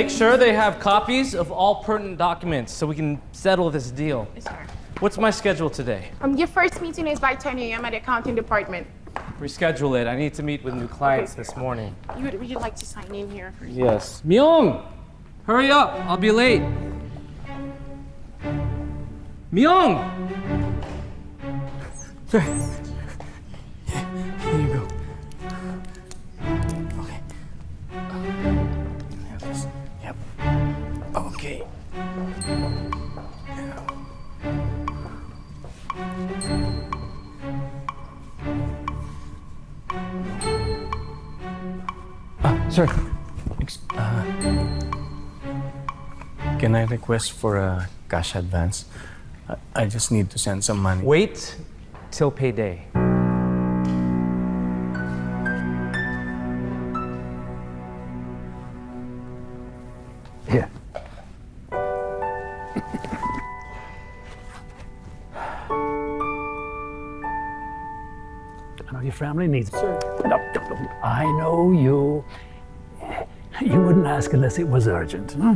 make sure they have copies of all pertinent documents so we can settle this deal. Yes, sir. What's my schedule today? Your first meeting is by 10 a.m. at the accounting department. Reschedule it. I need to meet with new clients this morning. Would you like to sign in here first? Yes. Myung! Hurry up! I'll be late. Myung! Sir. Here you go. Okay. Have this. Yep. Okay. Sir. Can I request for a cash advance? I just need to send some money. Wait till payday. Here. I know your family needs it. Sir. No, I know you. You wouldn't ask unless it was urgent. Hmm?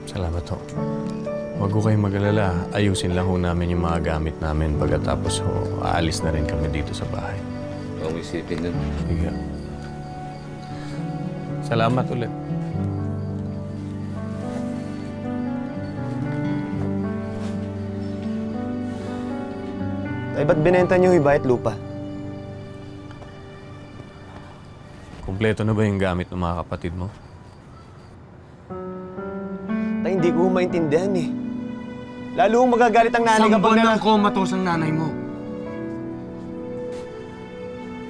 Salamat ho. Huwag ko kayong mag-alala. Ayusin lang ho namin yung mga gamit namin. Pagkatapos ho, aalis na rin kami dito sa bahay. Huwag mo isipin nun. Sige. Salamat ulit. Ay, ba't binenta niyo yung iba at lupa? Kumpleto na ba yung gamit ng mga kapatid mo? Tay, hindi ko maintindihan eh. Lalo kong magagalit ang nanay kapag ng comatose ang nanay mo.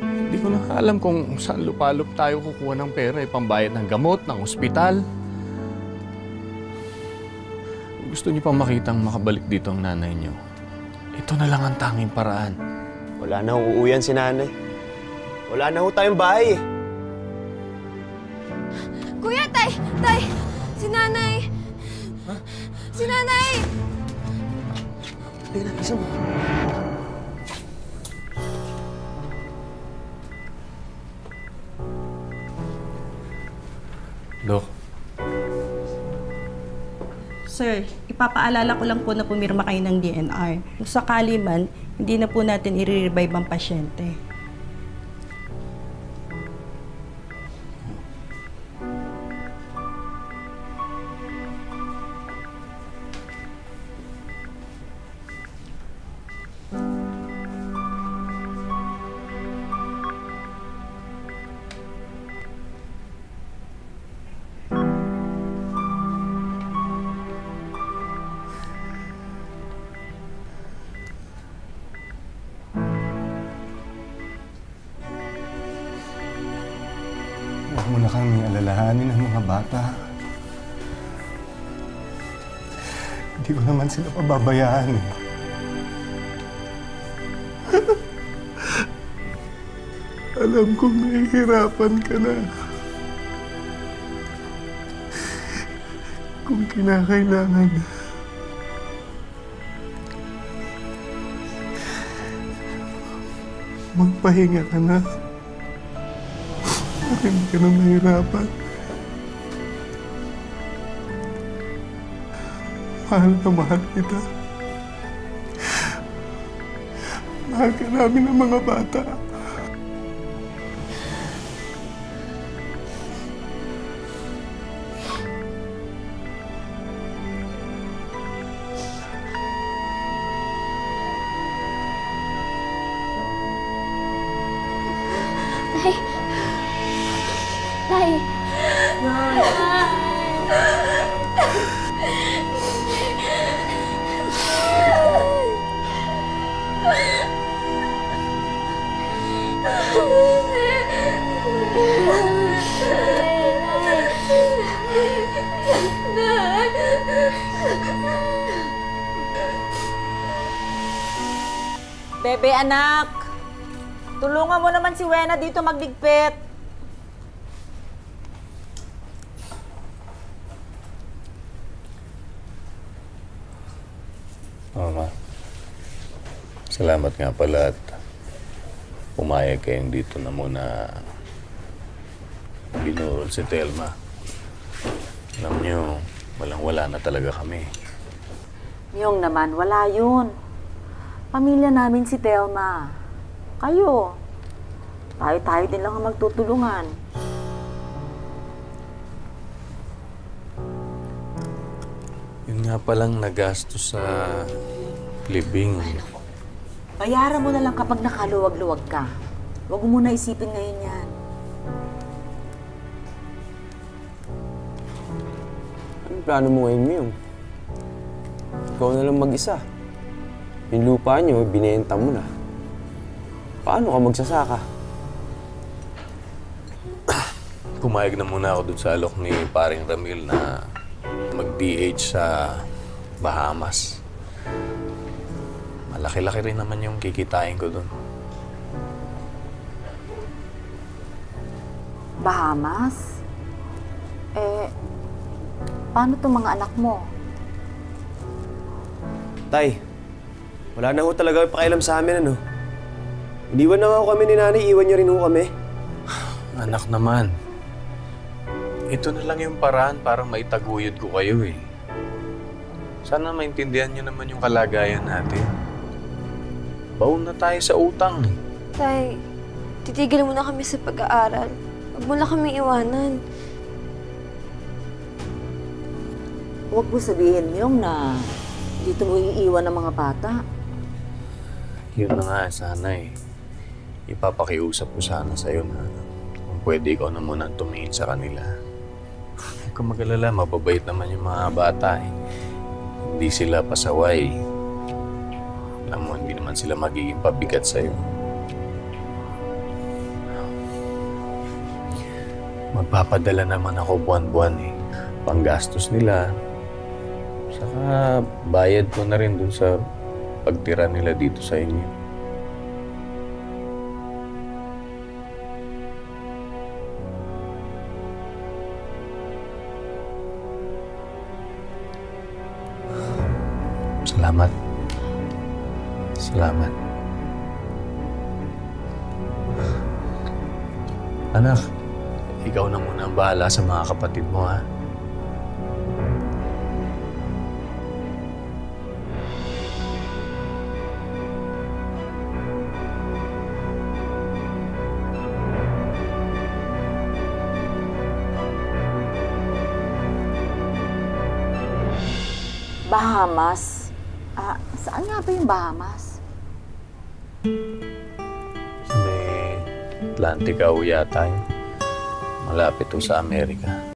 Hindi ko na alam kung saan lupalop tayo kukuha ng pera. Pambayad ng gamot, ng ospital. Gusto niyo pang makitang makabalik dito ang nanay niyo. Ito na lang ang tanging paraan. Wala na uuwian si nanay. Wala na ho tayong bahay eh. Kuya, tay! Tay! Si nanay! Ha? Si nanay! Teka na, isa mo. Dok. Sir, ipapaalala ko lang po na pumirma kayo ng DNR. Kung sakali man, hindi na po natin i-revive ang pasyente. Huwag mo na kami alalahanin ang mga bata. Hindi ko naman sila pababayaan eh. Alam kong nahihirapan ka na. Kung kinakailangan, magpahinga ka na. Hindi ka na mahirapan. Mahal na mahal kita. Mahal ka namin ng mga bata. Nay! Bebe, anak! Tulungan mo naman si Wena dito magligpit. Mama, salamat nga pala at pumayag kayong dito na muna binurol si Telma. Alam niyo, walang-wala na talaga kami. Yung naman, wala yun. Pamilya namin si Telma. Kayo. Tayo-tayo din lang ang magtutulungan. Yun nga palang nagastos sa libing. Bayaran mo na lang kapag nakaluwag-luwag ka. Huwag mo muna isipin ngayon yan. Anong plano mo ngayon, Myung? Ikaw na lang mag-isa. Yung lupa niyo, binenta mo na. Paano ka magsasaka? Pumayag na muna ako dun sa alok ni paring Ramil na mag-DH sa Bahamas. Malaki-laki rin naman yung kikitain ko dun. Bahamas? Paano itong mga anak mo? Tay, wala na ho talaga pakialam sa amin, ano? Iniwan na nga ho kami ni nanay, iwan niyo rin ho kami. Anak naman, ito na lang yung paraan para maitaguyod ko kayo eh. Sana maintindihan niyo naman yung kalagayan natin. Baon na tayo sa utang eh. Tay, titigil muna kami sa pag-aaral. Huwag mo na kami iwanan. Huwag mo sabihin yung na dito mo iiwan ng mga bata. Yun na nga, sana eh. Ipapakiusap ko sana sa'yo na kung pwede ikaw na muna tumingin sa kanila. Kung mag-alala, mababait naman yung mga bata eh. Hindi sila pasaway. Alam mo, hindi naman sila magiging pabigat sa'yo. Magpapadala naman ako buwan-buwan eh. Panggastos nila. Saka bayad ko na rin dun sa pagtira nila dito sa inyo. Salamat. Salamat. Anak, ikaw na muna ang bahala sa mga kapatid mo, ha? Bahamas? Saan nga ba yung Bahamas? Sa may Atlantica o yata yun. Malapit to sa Amerika.